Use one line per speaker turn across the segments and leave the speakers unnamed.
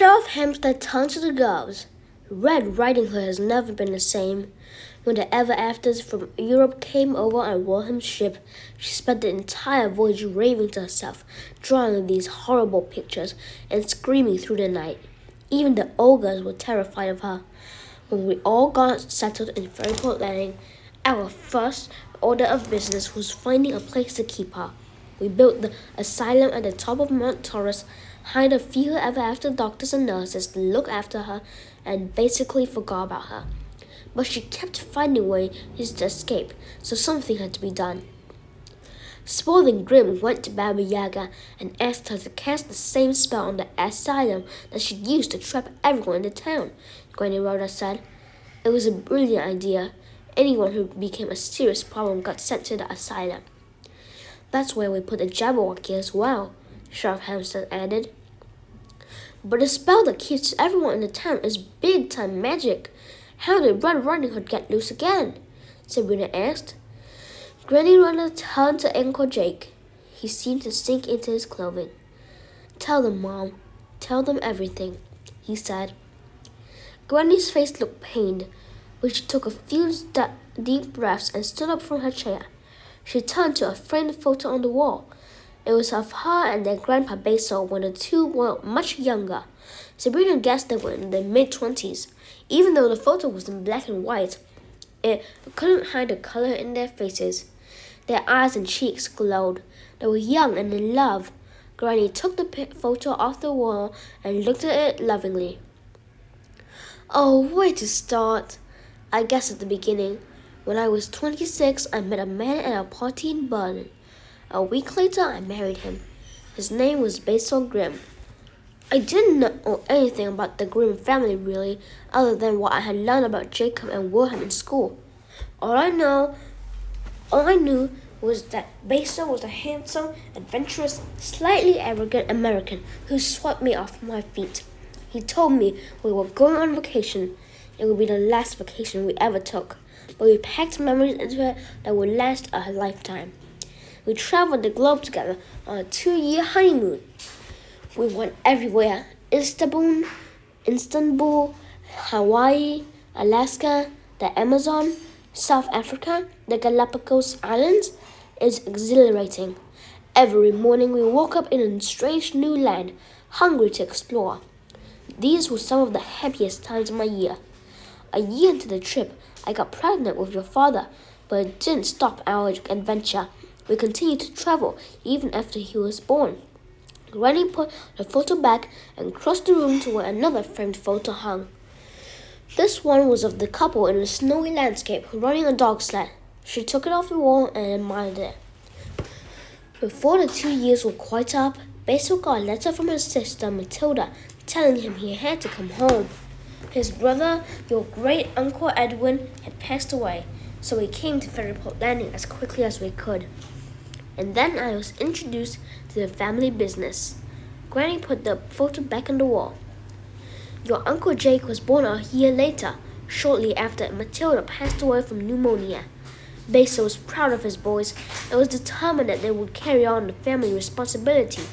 Sheriff Hampstead turned to the girls. Red Riding Hood has never been the same. When the ever-afters from Europe came over on Wilhelm's ship, she spent the entire voyage raving to herself, drawing these horrible pictures and screaming through the night. Even the ogres were terrified of her. When we all got settled in Ferryport Landing, our first order of business was finding a place to keep her. We built the asylum at the top of Mount Taurus, hired a few ever-after doctors and nurses to look after her, and basically forgot about her. But she kept finding ways to escape, so something had to be done. Spalding Grim went to Baba Yaga and asked her to cast the same spell on the asylum that she'd used to trap everyone in the town, Granny Rhoda said. It was a brilliant idea. Anyone who became a serious problem got sent to the asylum. That's where we put the Jabberwocky as well, Sheriff Hampstead added. But the spell that keeps everyone in the town is big-time magic. How did Red Riding Hood get loose again? Sabrina asked. Granny Rhoda turned to Uncle Jake. He seemed to sink into his clothing. Tell them, Mom. Tell them everything, he said. Granny's face looked pained, but she took a few deep breaths and stood up from her chair. She turned to a framed photo on the wall. It was of her and their grandpa Basil when the two were much younger. Sabrina guessed they were in their mid-20s. Even though the photo was in black and white, it couldn't hide the color in their faces. Their eyes and cheeks glowed. They were young and in love. Granny took the photo off the wall and looked at it lovingly. Oh, where to start? I guess at the beginning. When I was 26, I met a man at a party in Berlin. A week later, I married him. His name was Basil Grimm. I didn't know anything about the Grimm family really, other than what I had learned about Jacob and Wilhelm in school. All I knew was that Basil was a handsome, adventurous, slightly arrogant American who swept me off my feet. He told me we were going on vacation. It would be the last vacation we ever took, but we packed memories into it that would last a lifetime. We traveled the globe together on a 2-year honeymoon. We went everywhere: Istanbul, Hawaii, Alaska, the Amazon, South Africa, the Galapagos Islands. It's exhilarating. Every morning we woke up in a strange new land, hungry to explore. These were some of the happiest times of my year. A year into the trip, I got pregnant with your father, but it didn't stop our adventure. We continued to travel even after he was born. Granny put the photo back and crossed the room to where another framed photo hung. This one was of the couple in a snowy landscape running a dog sled. She took it off the wall and admired it. Before the 2 years were quite up, Basil got a letter from his sister Matilda telling him he had to come home. His brother, your great-uncle Edwin, had passed away, so we came to Ferryport Landing as quickly as we could. And then I was introduced to the family business. Granny put the photo back on the wall. Your Uncle Jake was born a year later, shortly after Matilda passed away from pneumonia. Basil was proud of his boys and was determined that they would carry on the family responsibility.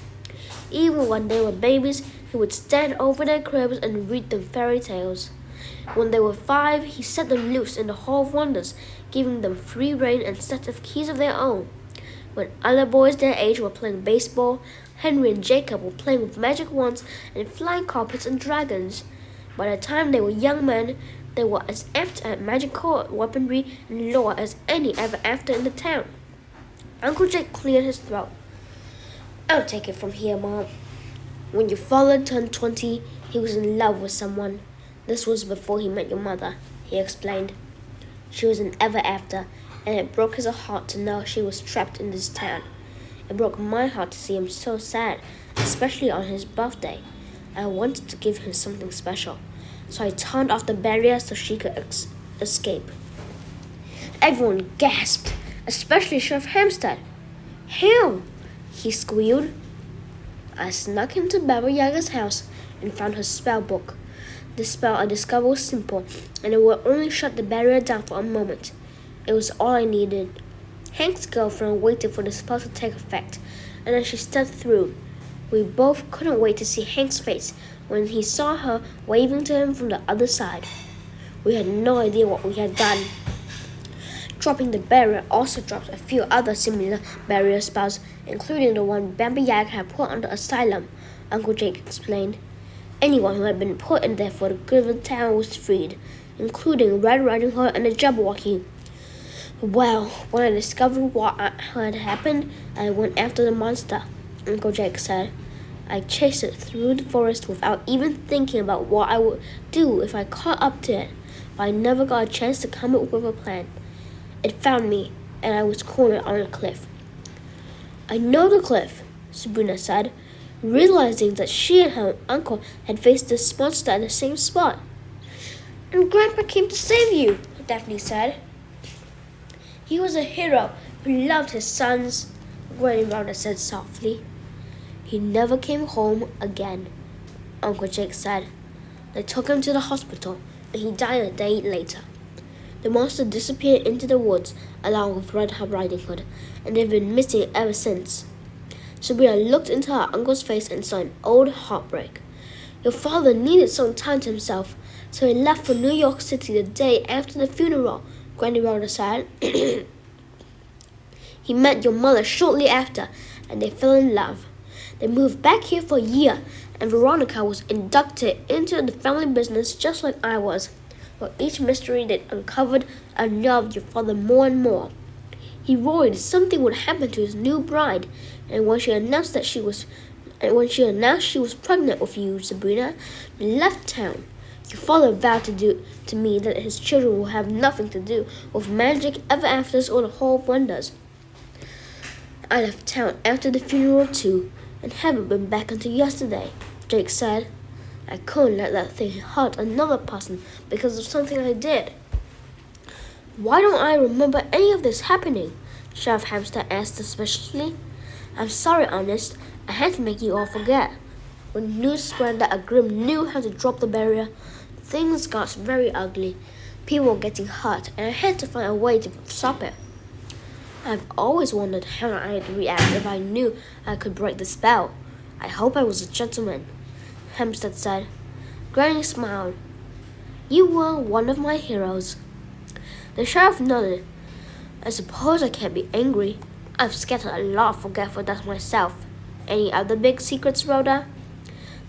Even when they were babies, he would stand over their cribs and read them fairy tales. When they were 5, he set them loose in the Hall of Wonders, giving them free rein and set of keys of their own. When other boys their age were playing baseball, Henry and Jacob were playing with magic wands and flying carpets and dragons. By the time they were young men, they were as apt at magical weaponry and lore as any ever after in the town. Uncle Jake cleared his throat. I'll take it from here, Mom. When your father turned 20, he was in love with someone. This was before he met your mother, he explained. She was an ever after, and it broke his heart to know she was trapped in this town. It broke my heart to see him so sad, especially on his birthday. I wanted to give him something special, so I turned off the barrier so she could escape. Everyone gasped, especially Sheriff Hampstead. How? He squealed. I snuck into Baba Yaga's house and found her spell book. The spell I discovered was simple, and it would only shut the barrier down for a moment. It was all I needed. Hank's girlfriend waited for the spell to take effect, and then she stepped through. We both couldn't wait to see Hank's face when he saw her waving to him from the other side. We had no idea what we had done. Dropping the barrier also dropped a few other similar barrier spells, including the one Bambi Yak had put on the asylum, Uncle Jake explained. Anyone who had been put in there for the good of the town was freed, including Red Riding Hood and the Jabberwocky. Well, when I discovered what had happened, I went after the monster, Uncle Jake said. I chased it through the forest without even thinking about what I would do if I caught up to it, but I never got a chance to come up with a plan. It found me, and I was cornered on a cliff. I know the cliff, Sabrina said, realizing that she and her uncle had faced this monster at the same spot. And Grandpa came to save you, Daphne said. He was a hero who loved his sons, Granny Rhoda said softly. He never came home again, Uncle Jake said. They took him to the hospital, and he died a day later. The monster disappeared into the woods along with Red Riding Hood, and they've been missing ever since. Sabrina looked into her uncle's face and saw an old heartbreak. Your father needed some time to himself, so he left for New York City the day after the funeral, Granny Rhoda said. He met your mother shortly after, and they fell in love. They moved back here for a year, and Veronica was inducted into the family business just like I was. For each mystery they uncovered, I loved your father more and more. He worried something would happen to his new bride, and when she announced she was pregnant with you, Sabrina, we left town. Your father vowed to me that his children will have nothing to do with magic, ever afters, or the Hall of Wonders. I left town after the funeral too, and haven't been back until yesterday, Jake said. I couldn't let that thing hurt another person because of something I did. Why don't I remember any of this happening? Sheriff Hamster asked suspiciously. I'm sorry, Honest. I had to make you all forget. When news spread that a Grim knew how to drop the barrier, things got very ugly. People were getting hurt, and I had to find a way to stop it. I've always wondered how I'd react if I knew I could break the spell. I hope I was a gentleman, Hempstead said. Granny smiled. You were one of my heroes. The sheriff nodded. I suppose I can't be angry. I've scattered a lot of forgetfulness myself. Any other big secrets, Rhoda?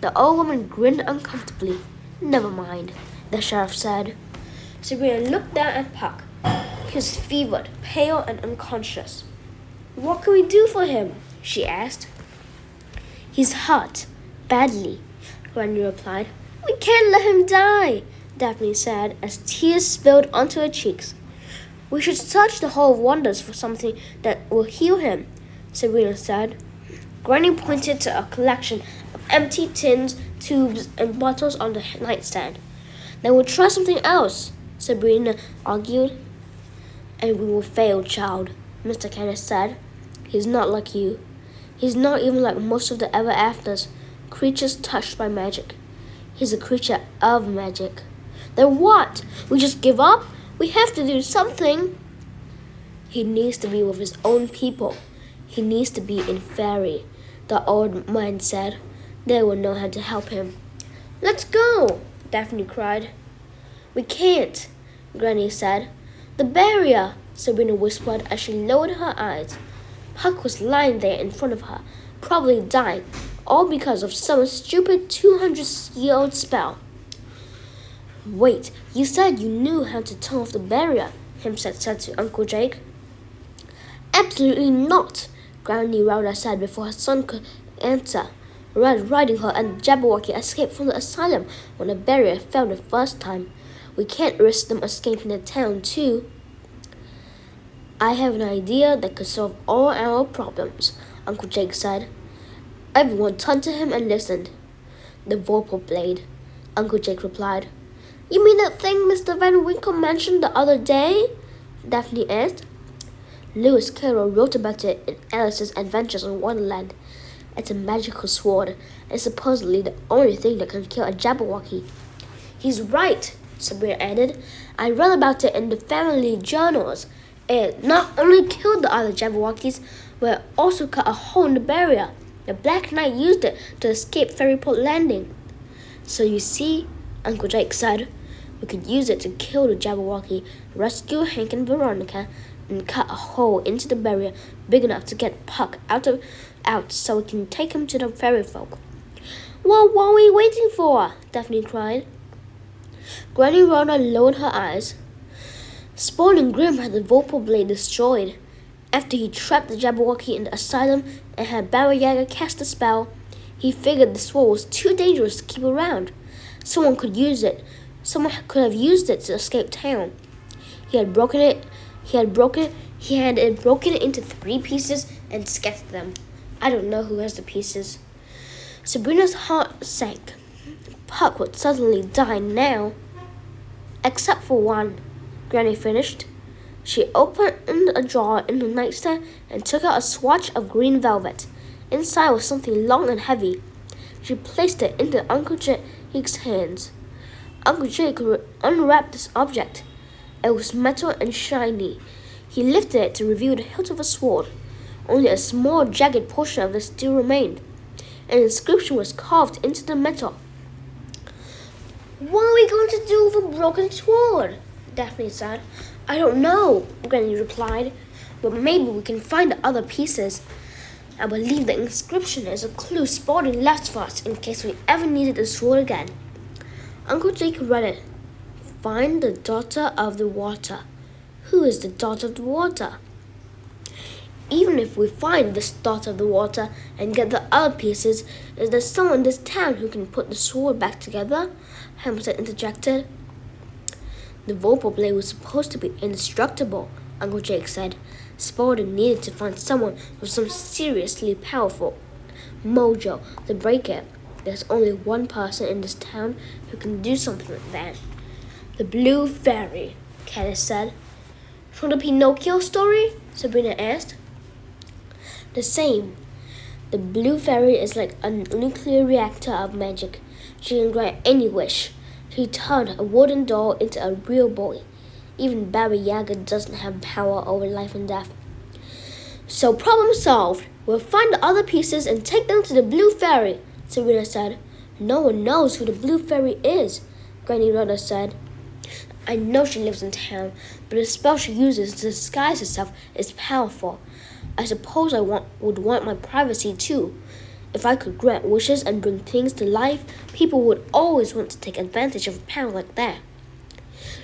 The old woman grinned uncomfortably. Never mind, the sheriff said. Sabrina looked down at Puck. He was fevered, pale, and unconscious. What can we do for him? She asked. He's hurt, badly, Granny replied. We can't let him die, Daphne said as tears spilled onto her cheeks. We should search the Hall of Wonders for something that will heal him, Sabrina said. Granny pointed to a collection of empty tins, tubes, and bottles on the nightstand. Then we'll try something else, Sabrina argued. And we will fail, child, Mr. Kenneth said. He's not like you. He's not even like most of the ever-afters, creatures touched by magic. He's a creature of magic. Then what? We just give up? We have to do something. He needs to be with his own people. He needs to be in Fairy, the old man said. They will know how to help him. Let's go, Daphne cried. We can't, Granny said. The barrier, Sabrina whispered as she lowered her eyes. Puck was lying there in front of her, probably dying, all because of some stupid 200-year-old spell. Wait, you said you knew how to turn off the barrier, Hempstead said to Uncle Jake. Absolutely not, Granny Rhoda said before her son could answer. Red Riding Hood and Jabberwocky escaped from the asylum when the barrier fell the first time. We can't risk them escaping the town, too. I have an idea that could solve all our problems, Uncle Jake said. Everyone turned to him and listened. The Vorpal Blade, Uncle Jake replied. You mean that thing Mr. Van Winkle mentioned the other day? Daphne asked. Lewis Carroll wrote about it in Alice's Adventures in Wonderland. It's a magical sword, and supposedly the only thing that can kill a Jabberwocky. He's right, Sabrina added. I read about it in the family journals. It not only killed the other Jabberwockies, but it also cut a hole in the barrier. The Black Knight used it to escape Ferryport Landing. So you see, Uncle Jake said, we could use it to kill the Jabberwocky, rescue Hank and Veronica, and cut a hole into the barrier big enough to get Puck out so we can take him to the fairy folk. Well, what are we waiting for? Daphne cried. Granny Rhoda lowered her eyes. Spawn and Grim had the Vorpal blade destroyed. After he trapped the Jabberwocky in the asylum and had Baba Yaga cast a spell, he figured the sword was too dangerous to keep around. Someone could have used it to escape town. He had broken it into 3 pieces and scattered them. I don't know who has the pieces. Sabrina's heart sank. Puck would suddenly die now. Except for one, Granny finished. She opened a drawer in the nightstand and took out a swatch of green velvet. Inside was something long and heavy. She placed it into Uncle Jake's hands. Uncle Jake unwrapped this object. It was metal and shiny. He lifted it to reveal the hilt of a sword. Only a small, jagged portion of the steel remained. An inscription was carved into the metal. What are we going to do with a broken sword? Daphne said. I don't know, Granny replied, but maybe we can find the other pieces. I believe the inscription is a clue Spalding left for us in case we ever needed the sword again. Uncle Jake read it. Find the daughter of the water. Who is the daughter of the water? Even if we find this daughter of the water and get the other pieces, is there someone in this town who can put the sword back together? Hamilton interjected. The Vorpal blade was supposed to be indestructible, Uncle Jake said. Spalding needed to find someone with some seriously powerful mojo to break it. There's only one person in this town who can do something like that. The Blue Fairy, Candace said. From the Pinocchio story? Sabrina asked. The same. The Blue Fairy is like a nuclear reactor of magic. She can grant any wish. She turned a wooden doll into a real boy. Even Baba Yaga doesn't have power over life and death. So problem solved. We'll find the other pieces and take them to the Blue Fairy, Sabrina said. No one knows who the Blue Fairy is, Granny Rhoda said. I know she lives in town, but the spell she uses to disguise herself is powerful. I suppose I would want my privacy too. If I could grant wishes and bring things to life, people would always want to take advantage of a power like that.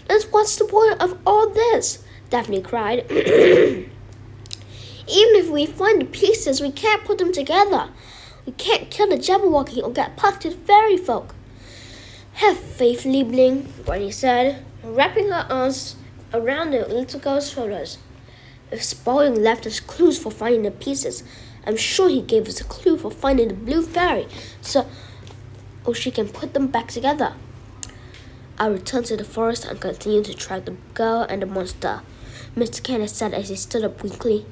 Then what's the point of all this? Daphne cried. Even if we find the pieces, we can't put them together. We can't kill the Jabberwocky or get Puck to the fairy folk. Have faith, Liebling, Granny said, wrapping her arms around the little girl's shoulders. If Spalding left us clues for finding the pieces, I'm sure he gave us a clue for finding the Blue Fairy, so she can put them back together. I returned to the forest and continued to track the girl and the monster, Mr. Candace said as he stood up weakly.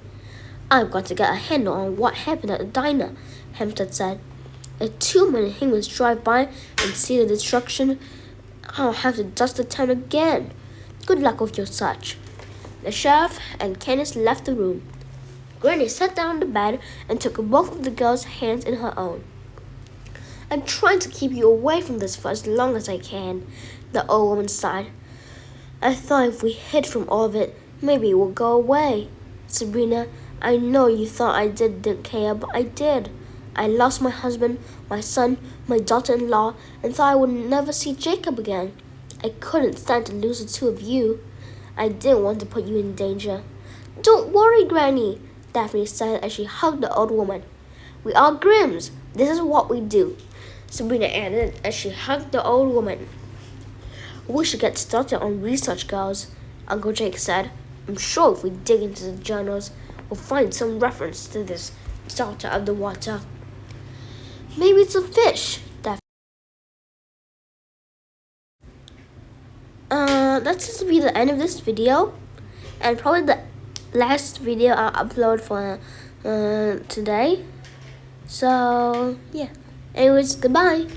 I've got to get a handle on what happened at the diner, Hampton said. If too many humans drive by and see the destruction, I'll have to dust the town again. Good luck with your search. The sheriff and Candace left the room. Granny sat down on the bed and took both of the girl's hands in her own. I'm trying to keep you away from this for as long as I can, the old woman sighed. I thought if we hid from all of it, maybe it would go away. Sabrina, I know you thought I didn't care, but I did. I lost my husband, my son, my daughter-in-law, and thought I would never see Jacob again. I couldn't stand to lose the two of you. I didn't want to put you in danger. Don't worry, Granny, Daphne said as she hugged the old woman. We are Grimms. This is what we do, Sabrina added as she hugged the old woman. We should get started on research, girls, Uncle Jake said. I'm sure if we dig into the journals, we'll find some reference to this daughter of the water. Maybe it's a fish, Daphne. That's just to be the end of this video, and probably the last video I'll upload for today. So yeah. Anyways, goodbye.